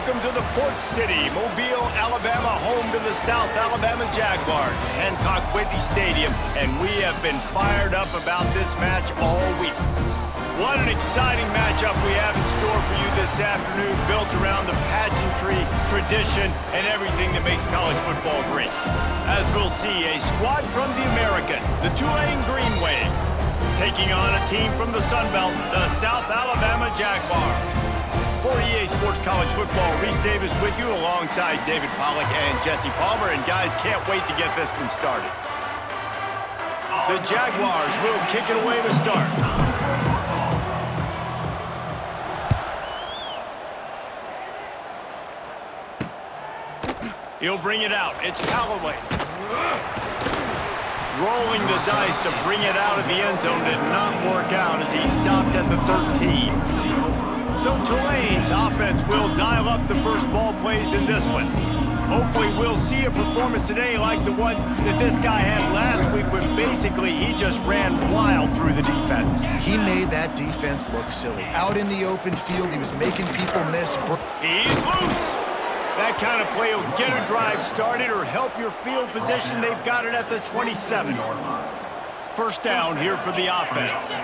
welcome to the Port City, Mobile, Alabama, home to the South Alabama Jaguars at Hancock Whitney Stadium, and we have been fired up about this match all week. What an exciting matchup we have in store for you this afternoon, built around the pageantry, tradition, and everything that makes college football great. As we'll see, a squad from the American, the Tulane Green Wave, taking on a team from the Sun Belt, the South Alabama Jaguars. For EA Sports College Football, Reese Davis with you alongside David Pollack and Jesse Palmer. And guys, can't wait to get this one started. The Jaguars will kick it away to start. He'll bring it out. It's Callaway. Rolling the dice to bring it out of the end zone did not work out as he stopped at the 13. So Tulane's offense will dial up the first ball plays in this one. Hopefully we'll see a performance today like the one that this guy had last week when basically he just ran wild through the defense. He made that defense look silly. Out in the open field, he was making people miss. He's loose. That kind of play will get a drive started or help your field position. They've got it at the 27. First down here for the offense.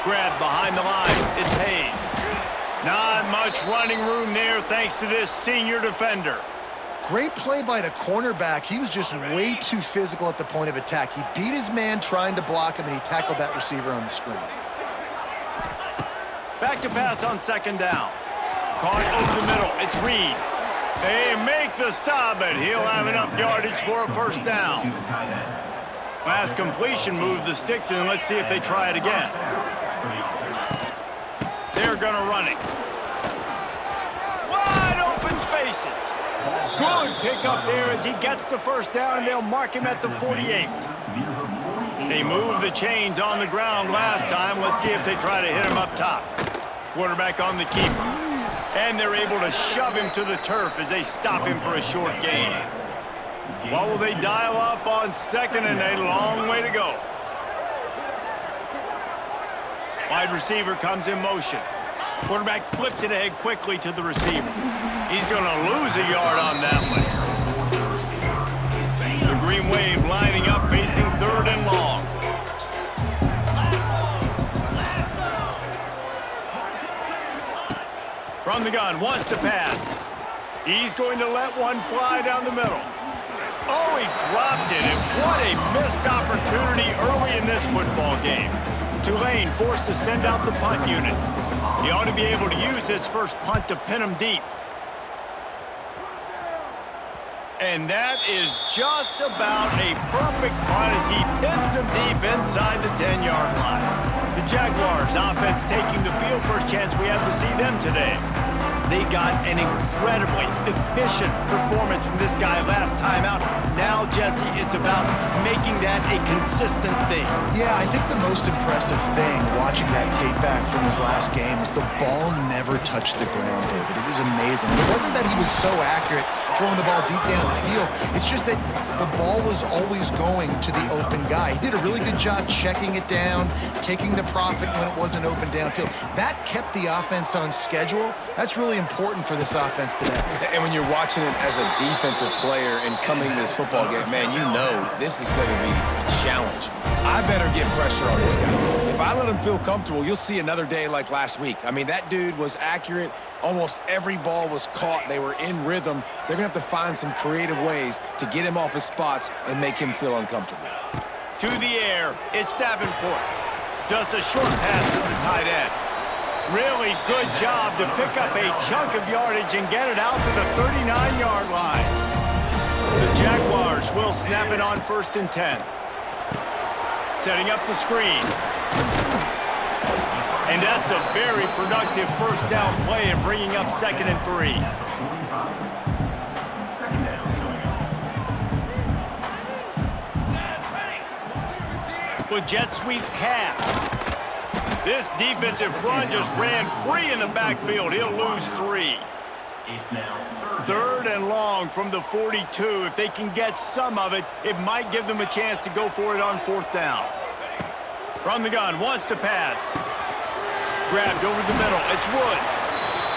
Grab behind the line. It's Hayes. Not much running room there thanks to this senior defender. Great play by the cornerback. He was just way too physical at the point of attack. He beat his man trying to block him, and he tackled that receiver on the screen. Back to pass on second down. Caught over the middle. It's Reed. They make the stop, but he'll have enough yardage for a first down. Last completion moved the sticks in. Let's see if they try it again. They're going to run it. Wide open spaces. Good pickup there as he gets the first down, and they'll mark him at the 48. They moved the chains on the ground last time. Let's see if they try to hit him up top. Quarterback on the keeper. And they're able to shove him to the turf as they stop him for a short gain. What will they dial up on second and a long way to go? Wide receiver comes in motion. Quarterback flips it ahead quickly to the receiver. He's going to lose a yard on that one. The Green Wave lining up, facing third and long. From the gun, wants to pass. He's going to let one fly down the middle. Oh, he dropped it, and what a missed opportunity early in this football game. Tulane forced to send out the punt unit. He ought to be able to use this first punt to pin him deep. And that is just about a perfect punt as he pins them deep inside the 10-yard line. The Jaguars offense taking the field. First chance we have to see them today. They got an incredibly efficient performance from this guy last time out. Now, Jesse, it's about making that a consistent thing. Yeah, I think the most impressive thing watching that tape back from his last game is the ball never touched the ground, David. It was amazing. It wasn't that he was so accurate throwing the ball deep down the field. It's just that the ball was always going to the open guy. He did a really good job checking it down, taking the profit when it wasn't open downfield. That kept the offense on schedule. That's really important for this offense today. And when you're watching it as a defensive player and coming to this football game, man, you know this is going to be a challenge. I better get pressure on this guy. If I let him feel comfortable, you'll see another day like last week. I mean, that dude was accurate. Almost every ball was caught. They were in rhythm. They're going to have to find some creative ways to get him off his spots and make him feel uncomfortable. To the air, it's Davenport. Just a short pass to the tight end. Really good job to pick up a chunk of yardage and get it out to the 39-yard line. The Jaguars will snap it on 1st and 10. Setting up the screen. And that's a very productive first down play and bringing up 2nd and 3. With jet sweep pass. This defensive front just ran free in the backfield. He'll lose 3. 3rd and long from the 42. If they can get some of it, it might give them a chance to go for it on 4th down. From the gun, wants to pass. Grabbed over the middle. It's Woods.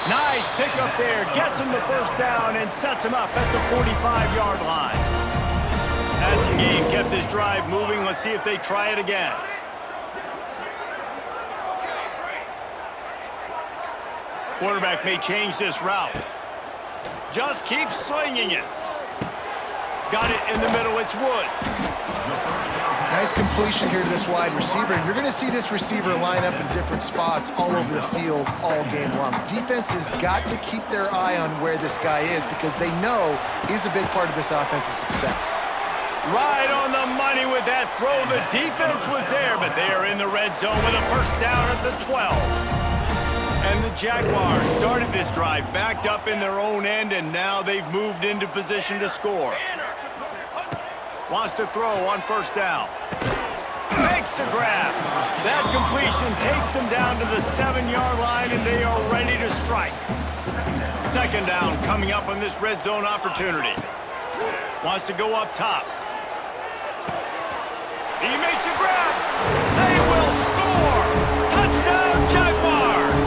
Nice pickup there. Gets him the first down and sets him up at the 45-yard line. Passing game kept this drive moving. Let's see if they try it again. Quarterback may change this route. Just keep slinging it. Got it in the middle. It's Woods. Nice completion here to this wide receiver. And you're going to see this receiver line up in different spots all over the field all game long. Defense has got to keep their eye on where this guy is because they know he's a big part of this offense's success. Right on the money with that throw. The defense was there, but they are in the red zone with a first down at the 12. And the Jaguars started this drive backed up in their own end, and now they've moved into position to score. Wants to throw on first down. Makes the grab. That completion takes them down to the 7-yard line, and they are ready to strike. Second down coming up on this red zone opportunity. Wants to go up top. He makes a grab. They will score. Touchdown, Jaguars.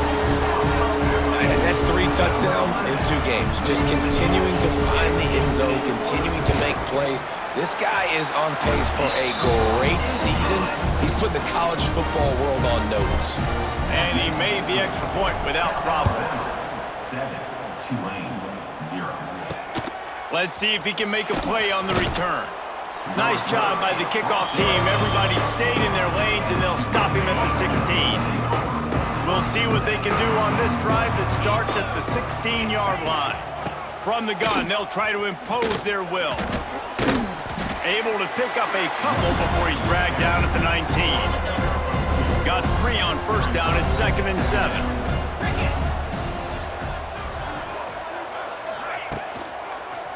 And that's 3 touchdowns in 2 games. Just continuing to find the end zone, continuing to make plays. This guy is on pace for a great season. He's put the college football world on notice. And he made the extra point without problem. 7, Tulane, 0. Let's see if he can make a play on the return. Nice job by the kickoff team. Everybody stayed in their lanes, and they'll stop him at the 16. We'll see what they can do on this drive that starts at the 16-yard line. From the gun, they'll try to impose their will. Able to pick up a couple before he's dragged down at the 19. Got 3 on first down at 2nd and 7.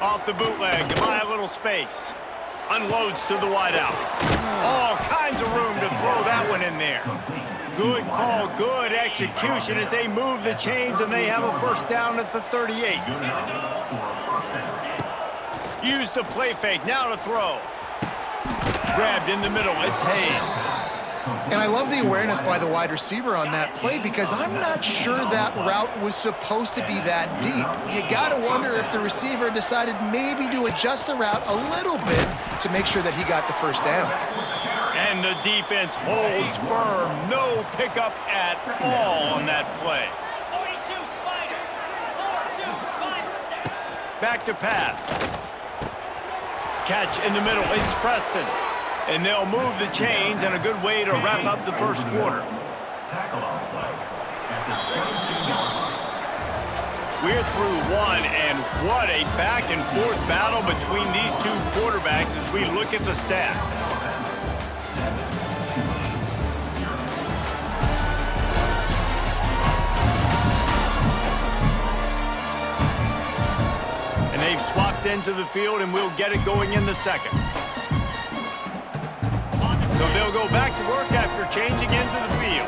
Off the bootleg to buy a little space. Unloads to the wideout. All kinds of room to throw that one in there. Good call, good execution as they move the chains, and they have a first down at the 38. Use the play fake, now to throw. Grabbed in the middle, it's Hayes. And I love the awareness by the wide receiver on that play because I'm not sure that route was supposed to be that deep. You got to wonder if the receiver decided maybe to adjust the route a little bit to make sure that he got the first down. And the defense holds firm. No pickup at all on that play. Back to pass. Catch in the middle, it's Preston. And they'll move the chains, and a good way to wrap up the first quarter. We're through one, and what a back-and-forth battle between these two quarterbacks as we look at the stats. And they've swapped ends of the field, and we'll get it going in the second. So they'll go back to work after changing into the field.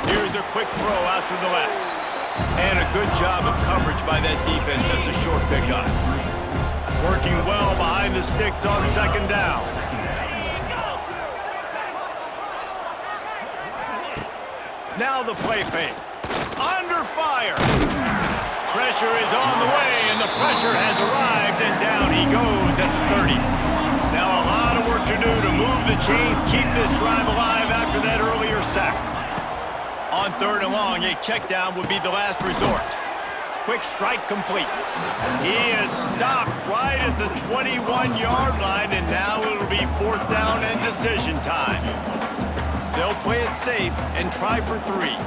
Here's a quick throw out to the left. And a good job of coverage by that defense, just a short pickup. Working well behind the sticks on second down. Now the play fake. Under fire. Pressure is on the way, and the pressure has arrived, and down he goes at the 30. Now a lot of work to do to move the chains, keep this drive alive after that earlier sack. On 3rd and long, a check down would be the last resort. Quick strike complete. He is stopped right at the 21-yard line, and now it'll be 4th down and decision time. They'll play it safe and try for 3.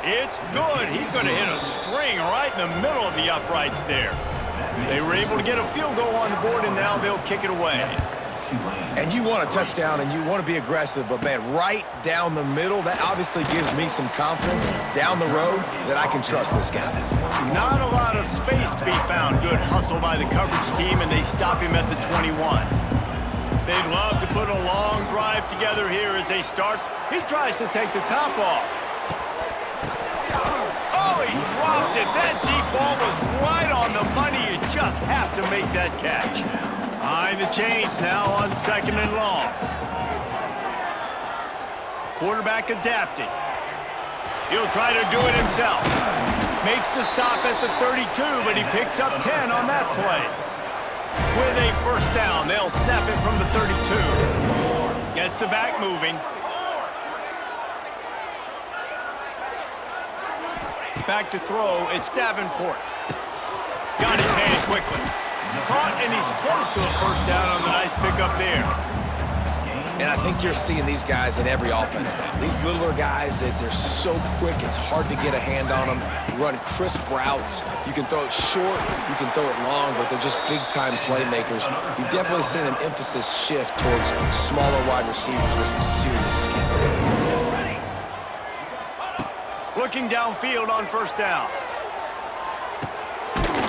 It's good. He could have hit a string right in the middle of the uprights there. They were able to get a field goal on the board, and now they'll kick it away. And you want a touchdown, and you want to be aggressive, but, man, right down the middle, that obviously gives me some confidence down the road that I can trust this guy. Not a lot of space to be found. Good hustle by the coverage team, and they stop him at the 21. They'd love to put a long drive together here as they start. He tries to take the top off. Oh, he dropped it. That deep ball was right on the money. You just have to make that catch. Behind the chains now on 2nd and long. Quarterback adapting. He'll try to do it himself. Makes the stop at the 32, but he picks up 10 on that play. With a first down, they'll snap it from the 32. Gets the back moving. Back to throw, it's Davenport. Got his hand quickly. Caught, and he's close to a first down on the nice pickup there. And I think you're seeing these guys in every offense now. These littler guys that they're so quick, it's hard to get a hand on them. Run crisp routes. You can throw it short, you can throw it long, but they're just big-time playmakers. You've definitely seen an emphasis shift towards smaller wide receivers with some serious skill. Looking downfield on first down.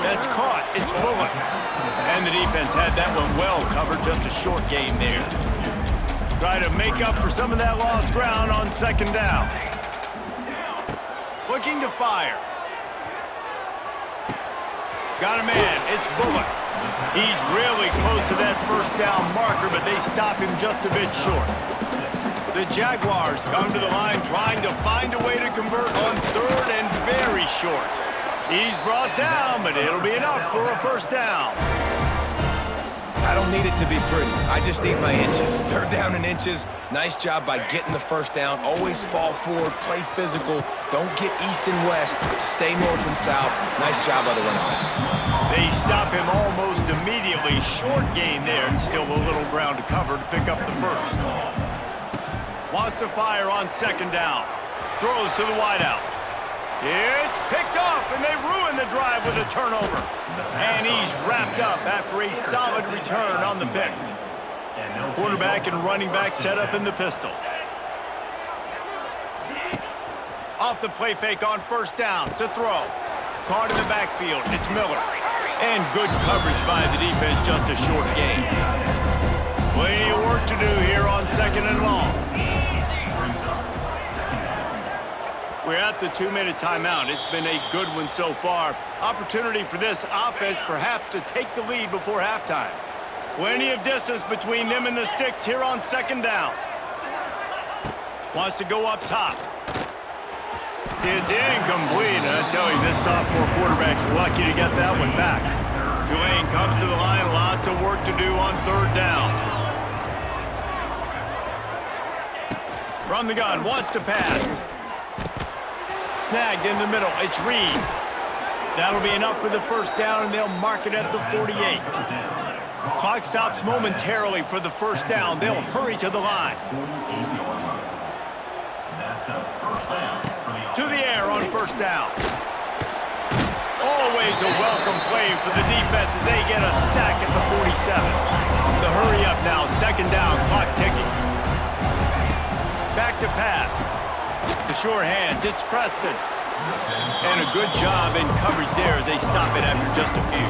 That's caught. It's Bullock. And the defense had that one well covered. Just a short gain there. Try to make up for some of that lost ground on 2nd down. Looking to fire. Got a man. It's Bullock. He's really close to that first down marker, but they stop him just a bit short. The Jaguars come to the line trying to find a way to convert on 3rd and very short. He's brought down, but it'll be enough for a first down. I don't need it to be pretty. I just need my inches. 3rd down in inches. Nice job by getting the first down. Always fall forward, play physical. Don't get east and west. Stay north and south. Nice job by the running back. They stop him almost immediately. Short gain there, and still a little ground to cover to pick up the first. Wants to fire on 2nd down. Throws to the wideout. It's picked off, and they ruin the drive with a turnover. And he's wrapped up after a solid return on the pick. Quarterback and running back set up in the pistol. Off the play fake on first down to throw. Caught in the backfield. It's Miller. And good coverage by the defense, just a short gain. Plenty of work to do here on 2nd and long. We're at the 2-minute timeout. It's been a good one so far. Opportunity for this offense perhaps to take the lead before halftime. Plenty of distance between them and the sticks here on 2nd down. Wants to go up top. It's incomplete. And I tell you, this sophomore quarterback's lucky to get that one back. Tulane comes to the line. Lots of work to do on 3rd down. From the gun, wants to pass. Snagged in the middle. It's Reed. That'll be enough for the first down, and they'll mark it at the 48. Clock stops momentarily for the first down. They'll hurry to the line. To the air on first down. Always a welcome play for the defense as they get a sack at the 47. The hurry up now. 2nd down. Clock ticking. Back to pass. The sure hands, it's Preston. And a good job in coverage there as they stop it after just a few.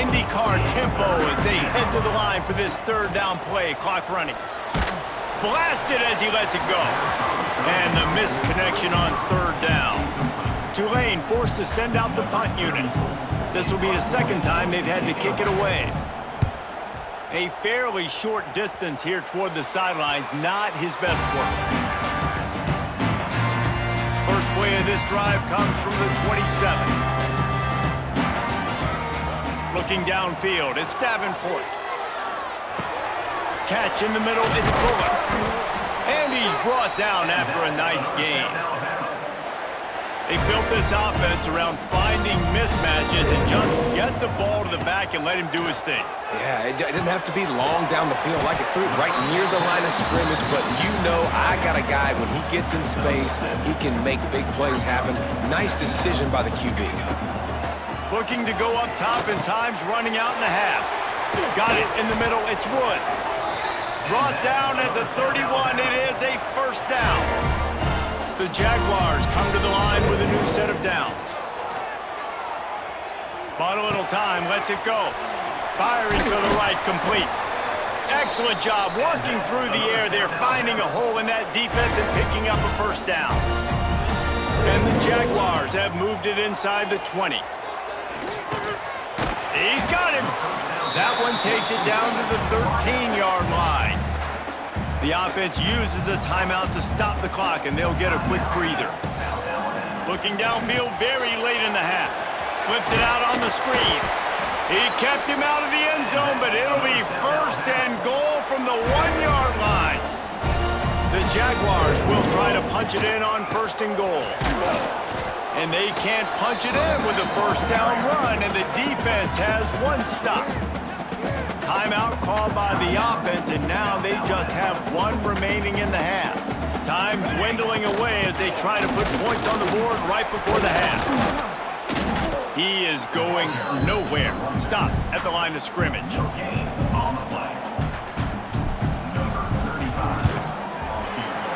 IndyCar tempo as they head to the line for this 3rd down play. Clock running. Blasted as he lets it go. And the misconnection on 3rd down. Tulane forced to send out the punt unit. This will be the 2nd time they've had to kick it away. A fairly short distance here toward the sidelines, not his best work. First play of this drive comes from the 27. Looking downfield, it's Davenport. Catch in the middle, it's Bullock. And he's brought down after a nice gain. They built this offense around finding mismatches and just get the ball to the back and let him do his thing. Yeah, it didn't have to be long down the field. Like it threw it right near the line of scrimmage, but you know I got a guy, when he gets in space, he can make big plays happen. Nice decision by the QB. Looking to go up top and time's running out in the half. Got it in the middle, it's Woods. Brought down at the 31, it is a first down. The Jaguars come to the line with a new set of downs. Bought a little time, lets it go. Firing to the right, complete. Excellent job working through the air there, finding a hole in that defense and picking up a first down. And the Jaguars have moved it inside the 20. He's got him. That one takes it down to the 13-yard line. The offense uses a timeout to stop the clock, and they'll get a quick breather. Looking downfield very late in the half. Flips it out on the screen. He kept him out of the end zone, but it'll be 1st and goal from the 1-yard line. The Jaguars will try to punch it in on 1st and goal. And they can't punch it in with a 1st down run, and the defense has 1 stop. Timeout called by the offense, and now they just have 1 remaining in the half. Time dwindling away as they try to put points on the board right before the half. He is going nowhere. Stop at the line of scrimmage.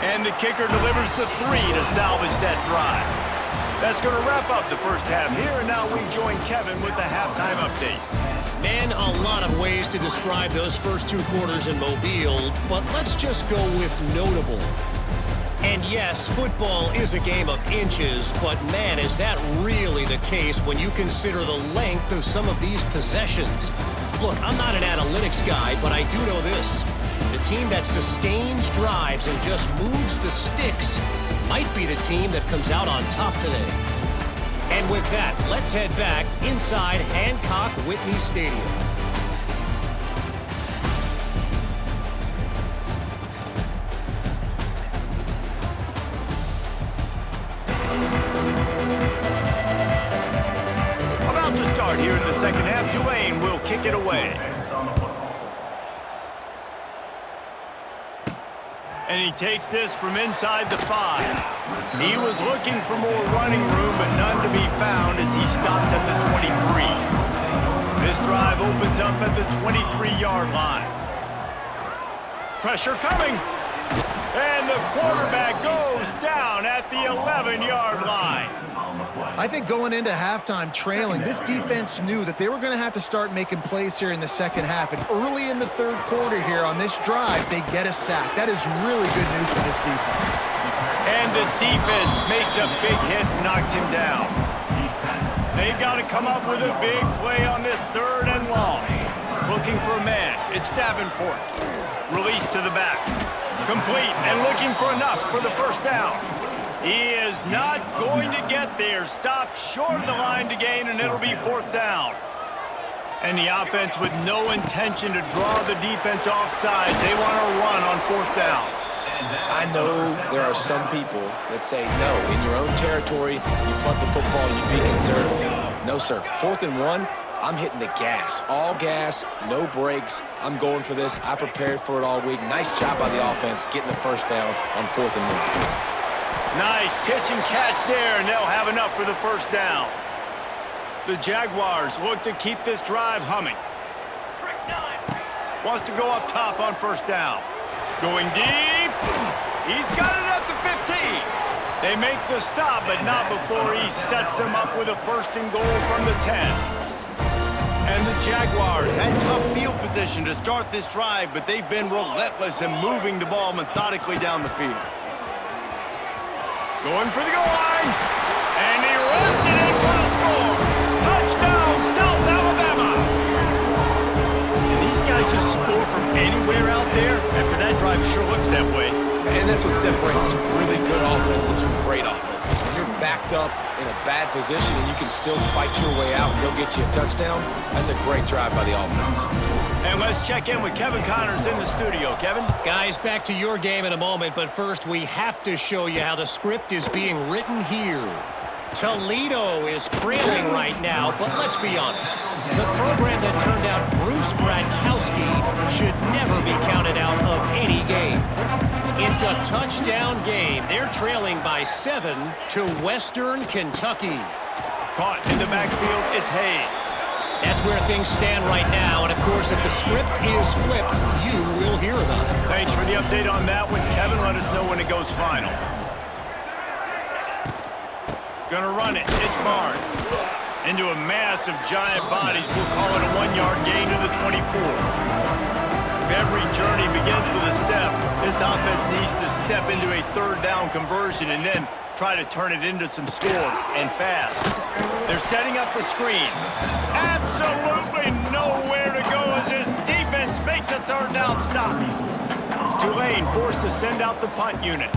And the kicker delivers the 3 to salvage that drive. That's going to wrap up the first half here, and now we join Kevin with the halftime update. Man, a lot of ways to describe those first 2 quarters in Mobile, but let's just go with notable. And yes, football is a game of inches, but man, is that really the case when you consider the length of some of these possessions. Look, I'm not an analytics guy, but I do know this. The team that sustains drives and just moves the sticks might be the team that comes out on top today. And with that, let's head back inside Hancock Whitney Stadium. About to start here in the second half, Tulane will kick it away. And he takes this from inside the 5. He was looking for more running room, but none to be found as he stopped at the 23. This drive opens up at the 23-yard line. Pressure coming. And the quarterback goes down at the 11-yard line. I think going into halftime trailing, this defense knew that they were going to have to start making plays here in the second half. And early in the third quarter here on this drive, they get a sack. That is really good news for this defense. And the defense makes a big hit and knocks him down. They've got to come up with a big play on this 3rd and long. Looking for a man. It's Davenport. Release to the back. Complete and looking for enough for the 1st down. He is not going to get there. Stopped short of the line to gain, and it'll be 4th down. And the offense with no intention to draw the defense off sides. They want to run on 4th down. I know there are some people that say, no, in your own territory, you punt the football, you be conservative. No, sir. 4th and 1, I'm hitting the gas. All gas, no brakes. I'm going for this. I prepared for it all week. Nice job by the offense getting the 1st down on 4th and 1. Nice pitch and catch there, and they'll have enough for the 1st down. The Jaguars look to keep this drive humming. Wants to go up top on 1st down. Going deep. He's got it at the 15. They make the stop, but not before he sets them up with a 1st and goal from the 10. And the Jaguars had tough field position to start this drive, but they've been relentless in moving the ball methodically down the field. Going for the goal line, and he runs it in for the score. Touchdown, South Alabama. And these guys just score from anywhere out there. After that drive, it sure looks that way. And that's what separates really good offenses from great offenses. When you're backed up in a bad position and you can still fight your way out and they'll get you a touchdown, that's a great drive by the offense. And let's check in with Kevin Connors in the studio. Kevin? Guys, back to your game in a moment, but first we have to show you how the script is being written here. Toledo is trailing right now, but let's be honest. The program that turned out Bruce Gradkowski should never be counted out of any game. It's a touchdown game. They're trailing by 7 to Western Kentucky. Caught in the backfield, it's Hayes. That's where things stand right now, and of course, if the script is flipped, you will hear about it. Thanks for the update on that one, Kevin. Let us know when it goes final. Gonna run it. It's Barnes. Into a mass of giant bodies. We'll call it a 1-yard gain to the 24. If every journey begins with a step, this offense needs to step into a 3rd down conversion and then try to turn it into some scores, and fast. They're They're setting up the screen. Absolutely nowhere to go as his defense makes a third down stop. Tulane forced to send out the punt unit.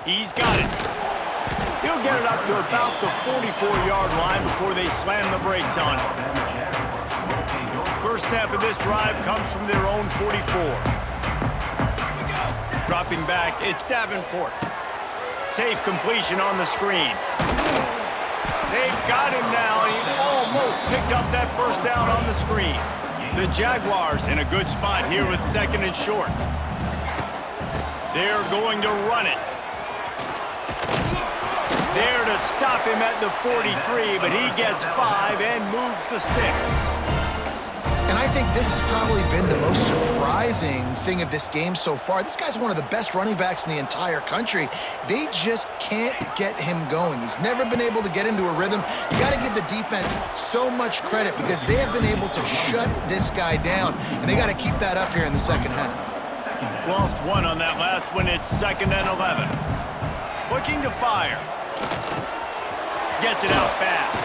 He's got it. He'll get it up to about the 44-yard line before they slam the brakes on it. First snap of this drive comes from their own 44. Dropping back, it's Davenport. Safe completion on the screen. They've got him now. He almost picked up that first down on the screen. The Jaguars in a good spot here with second and short. They're going to run it. There to stop him at the 43, but he gets 5 and moves the sticks. And I think this has probably been the most surprising thing of this game so far. This guy's one of the best running backs in the entire country. They just can't get him going. He's never been able to get into a rhythm. You got to give the defense so much credit because they have been able to shut this guy down, and they got to keep that up here in the second half. Lost one on that last one. It's 2nd and 11. Looking to fire. Gets it out fast.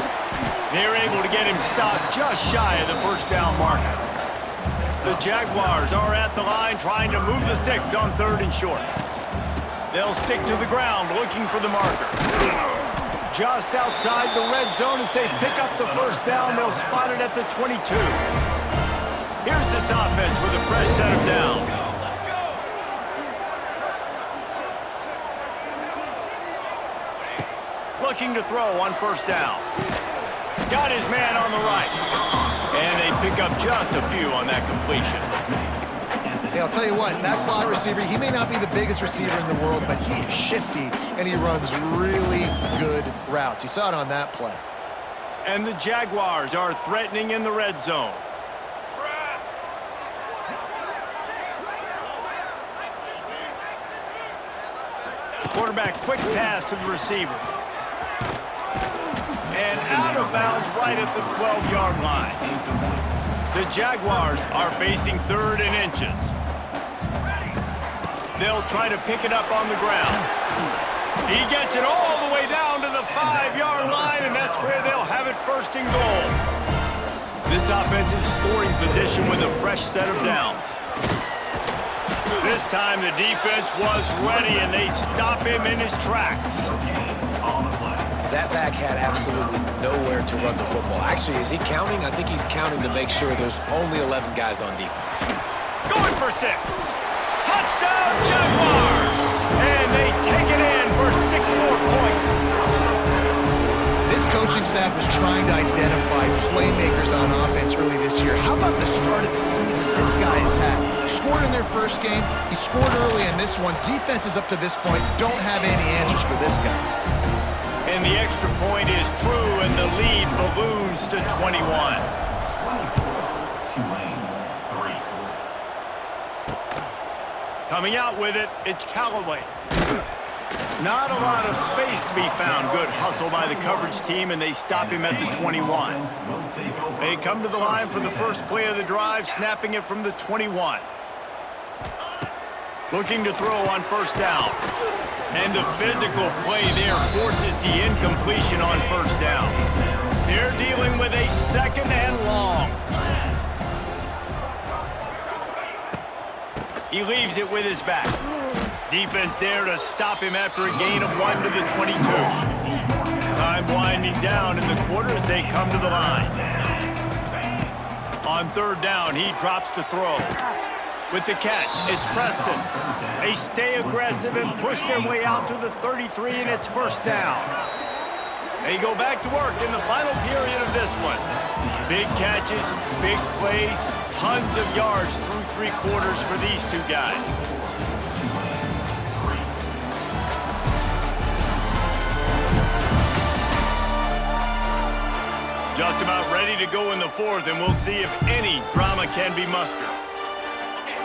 They're able to get him stopped just shy of the first down marker. The Jaguars are at the line trying to move the sticks on 3rd and short. They'll stick to the ground looking for the marker. Just outside the red zone as they pick up the first down, they'll spot it at the 22. Here's this offense with a fresh set of downs. Looking to throw on first down. Got his man on the right. And they pick up just a few on that completion. Hey, I'll tell you what, that slot receiver, he may not be the biggest receiver in the world, but he is shifty, and he runs really good routes. You saw it on that play. And the Jaguars are threatening in the red zone. Quarterback, quick pass to the receiver. And out of bounds right at the 12-yard line. The Jaguars are facing 3rd and inches. They'll try to pick it up on the ground. He gets it all the way down to the 5-yard line, and that's where they'll have it 1st and goal. This offensive scoring position with a fresh set of downs. This time the defense was ready, and they stop him in his tracks. That back had absolutely nowhere to run the football. Actually, is he counting? I think he's counting to make sure there's only 11 guys on defense. Going for 6. Touchdown, Jaguars! And they take it in for 6 more points. This coaching staff was trying to identify playmakers on offense early this year. How about the start of the season this guy has had? Scored in their first game. He scored early in this one. Defenses up to this point don't have any answers for this guy. And the extra point is true, and the lead balloons to 21. Coming out with it, it's Callaway. Not a lot of space to be found. Good hustle by the coverage team, and they stop him at the 21. They come to the line for the first play of the drive, snapping it from the 21. Looking to throw on first down. And the physical play there forces the incompletion on first down. They're dealing with a 2nd and long. He leaves it with his back. Defense there to stop him after a gain of 1 to the 22. Time winding down in the quarter as they come to the line. On 3rd down, he drops to throw. With the catch, it's Preston. They stay aggressive and push their way out to the 33, and it's first down. They go back to work in the final period of this one. Big catches, big plays, tons of yards through 3 quarters for these 2 guys. Just about ready to go in the 4th, and we'll see if any drama can be mustered.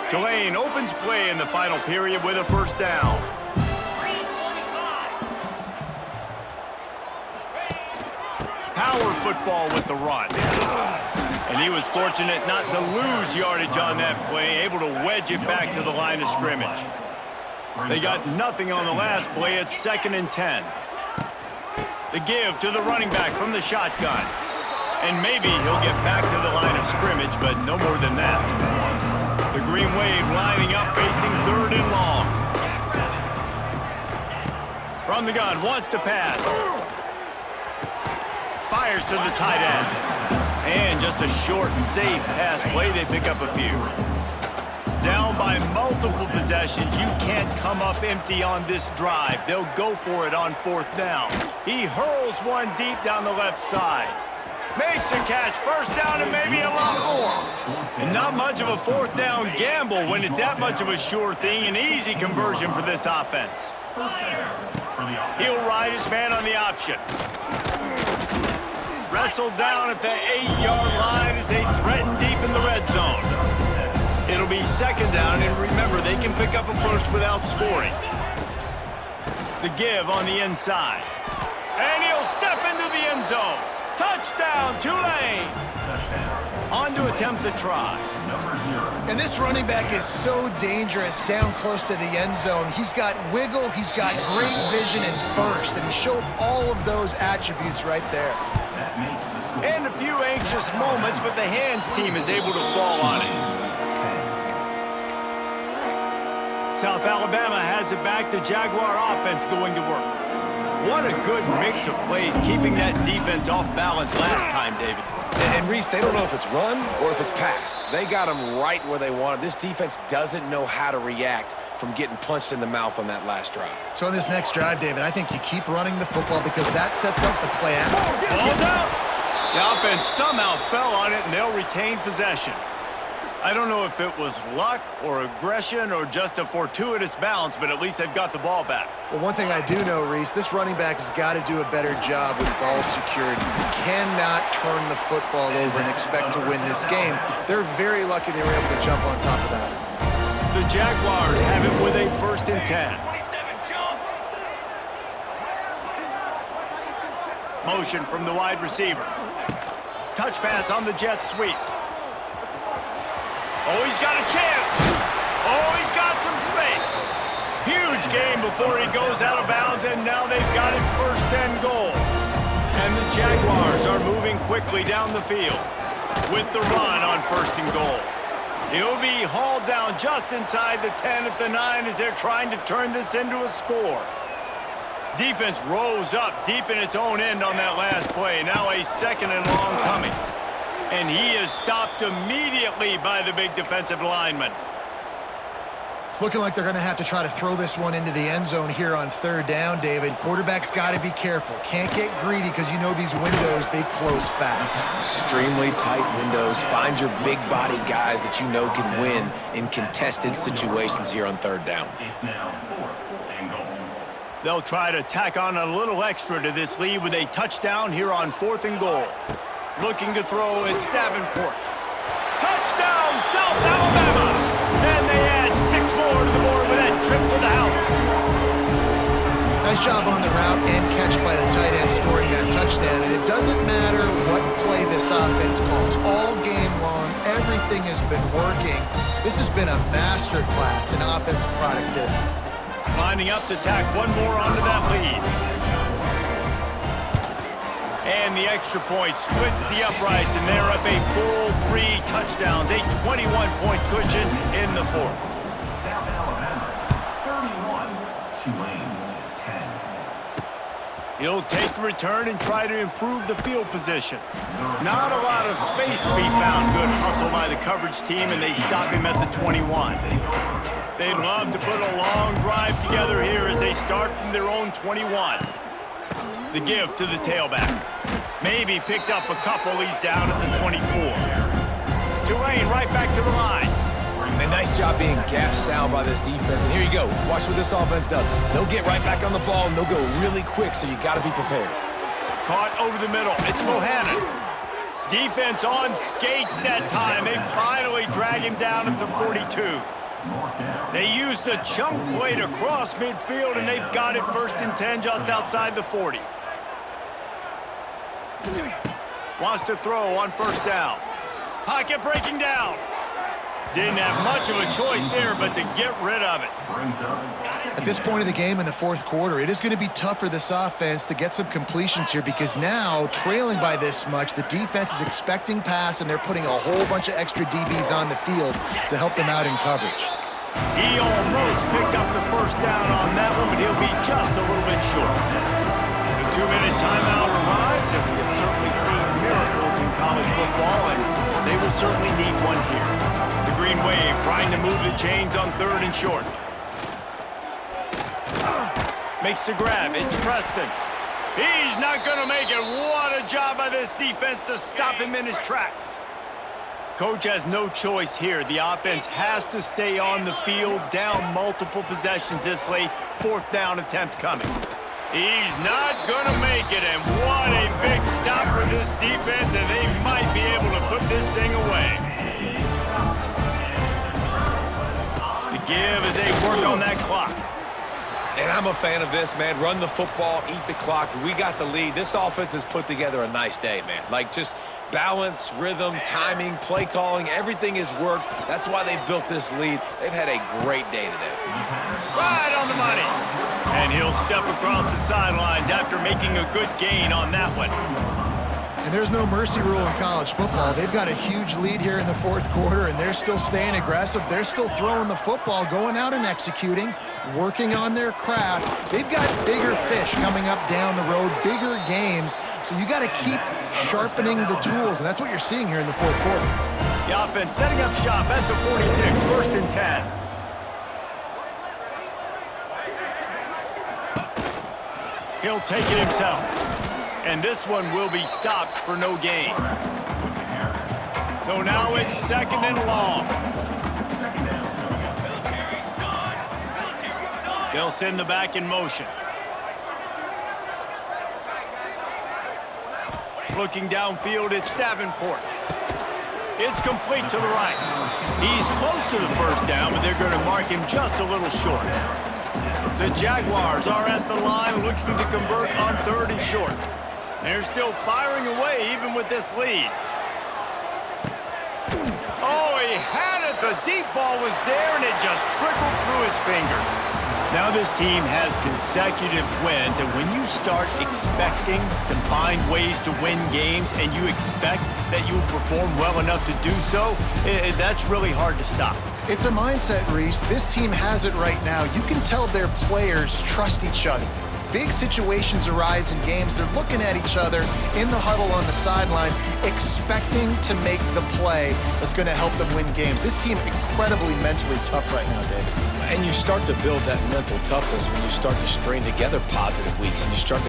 Tulane opens play in the final period with a first down. Power football with the run. And he was fortunate not to lose yardage on that play, able to wedge it back to the line of scrimmage. They got nothing on the last play. It's 2nd and 10. The give to the running back from the shotgun. And maybe he'll get back to the line of scrimmage, but no more than that. The Green Wave lining up, facing 3rd and long. From the gun, wants to pass. Fires to the tight end. And just a short and safe pass play. They pick up a few. Down by multiple possessions. You can't come up empty on this drive. They'll go for it on 4th down. He hurls one deep down the left side. Makes a catch, 1st down, and maybe a lot more. And not much of a 4th down gamble when it's that much of a sure thing. An easy conversion for this offense. He'll ride his man on the option. Wrestled down at the 8-yard line as they threaten deep in the red zone. It'll be 2nd down, and remember, they can pick up a first without scoring. The give on the inside. And he'll step into the end zone. Touchdown, Tulane! On to attempt the try. And this running back is so dangerous down close to the end zone. He's got wiggle, he's got great vision and burst, and he showed all of those attributes right there. And a few anxious moments, but the hands team is able to fall on it. South Alabama has it back. The Jaguar offense going to work. What a good mix of plays, keeping that defense off balance last time, David. And Reese, they don't know if it's run or if it's pass. They got them right where they want it. This defense doesn't know how to react from getting punched in the mouth on that last drive. So on this next drive, David, I think you keep running the football because that sets up the play. Ball's out. The offense somehow fell on it, and they'll retain possession. I don't know if it was luck or aggression or just a fortuitous bounce, but at least they've got the ball back. Well, one thing I do know, Reese, this running back has got to do a better job with ball security. You cannot turn the football over and expect to win this game. They're very lucky they were able to jump on top of that. The Jaguars have it with a 1st and 10. Motion from the wide receiver. Touch pass on the jet sweep. Oh, he's got a chance. Oh, he's got some space. Huge game before he goes out of bounds, and now they've got it 1st and goal. And the Jaguars are moving quickly down the field with the run on 1st and goal. He'll be hauled down just inside the 10 at the 9 as they're trying to turn this into a score. Defense rose up deep in its own end on that last play. Now a 2nd and long coming. And he is stopped immediately by the big defensive lineman. It's looking like they're going to have to try to throw this one into the end zone here on 3rd down, David. Quarterback's got to be careful. Can't get greedy because you know these windows, they close fast. Extremely tight windows. Find your big body guys that you know can win in contested situations here on 3rd down. It's now 4th and goal. They'll try to tack on a little extra to this lead with a touchdown here on 4th and goal. Looking to throw, it's Davenport. Touchdown, South Alabama! And they add 6 more to the board with that trip to the house. Nice job on the route and catch by the tight end scoring that touchdown. And it doesn't matter what play this offense calls. All game long, everything has been working. This has been a master class in offensive productivity. Lining up to tack one more onto that lead. And the extra point splits the uprights, and they're up a full 3 touchdowns, a 21-point cushion in the 4th. South Alabama, 31, Tulane, 10. He'll take the return and try to improve the field position. Not a lot of space to be found. Good hustle by the coverage team, and they stop him at the 21. They'd love to put a long drive together here as they start from their own 21. The give to the tailback. Maybe picked up a couple. He's down at the 24. Tulane right back to the line. And nice job being gap sound by this defense. And here you go. Watch what this offense does. They'll get right back on the ball, and they'll go really quick, so you got to be prepared. Caught over the middle. It's Bohannon. Defense on skates that time. They finally drag him down at the 42. They used a chunk play to cross midfield, and they've got it 1st and 10 just outside the 40. Wants to throw on 1st down. Pocket breaking down. Didn't have much of a choice there, but to get rid of it. Brings up At this point of the game in the fourth quarter, it is going to be tough for this offense to get some completions here because now, trailing by this much, the defense is expecting pass, and they're putting a whole bunch of extra DBs on the field to help them out in coverage. He almost picked up the first down on that one, but he'll be just a little bit short. The 2-minute timeout arrives, and we have certainly seen miracles in college football, and they will certainly need one here. The Green Wave trying to move the chains on 3rd and short. Makes the grab. It's Preston. He's not going to make it. What a job by this defense to stop him in his tracks. Coach has no choice here. The offense has to stay on the field, down multiple possessions this late. 4th down attempt coming. He's not going to make it, and what a big stop for this defense, and they might be able to put this thing away. The give as they work on that clock. And I'm a fan of this, man. Run the football, eat the clock. We got the lead. This offense has put together a nice day, man. Like, just balance, rhythm, timing, play calling, everything has worked. That's why they've built this lead. They've had a great day today. Right on the money. And he'll step across the sidelines after making a good gain on that one. And there's no mercy rule in college football. They've got a huge lead here in the fourth quarter, and they're still staying aggressive. They're still throwing the football, going out and executing, working on their craft. They've got bigger fish coming up down the road, bigger games. So you got to keep sharpening the tools, and that's what you're seeing here in the fourth quarter. The offense setting up shop at the 46, 1st and 10. He'll take it himself. And this one will be stopped for no gain. So now it's 2nd and long. They'll send the back in motion. Looking downfield, it's Davenport. It's complete to the right. He's close to the first down, but they're going to mark him just a little short. The Jaguars are at the line looking to convert on 3rd and short. They're still firing away even with this lead. Oh, he had it. The deep ball was there, and it just trickled through his fingers. Now this team has consecutive wins, and when you start expecting to find ways to win games and you expect that you will perform well enough to do so, that's really hard to stop. It's a mindset, Reese. This team has it right now. You can tell their players trust each other. Big situations arise in games. They're looking at each other in the huddle on the sideline, expecting to make the play that's going to help them win games. This team incredibly mentally tough right now, David. And you start to build that mental toughness when you start to string together positive weeks and you start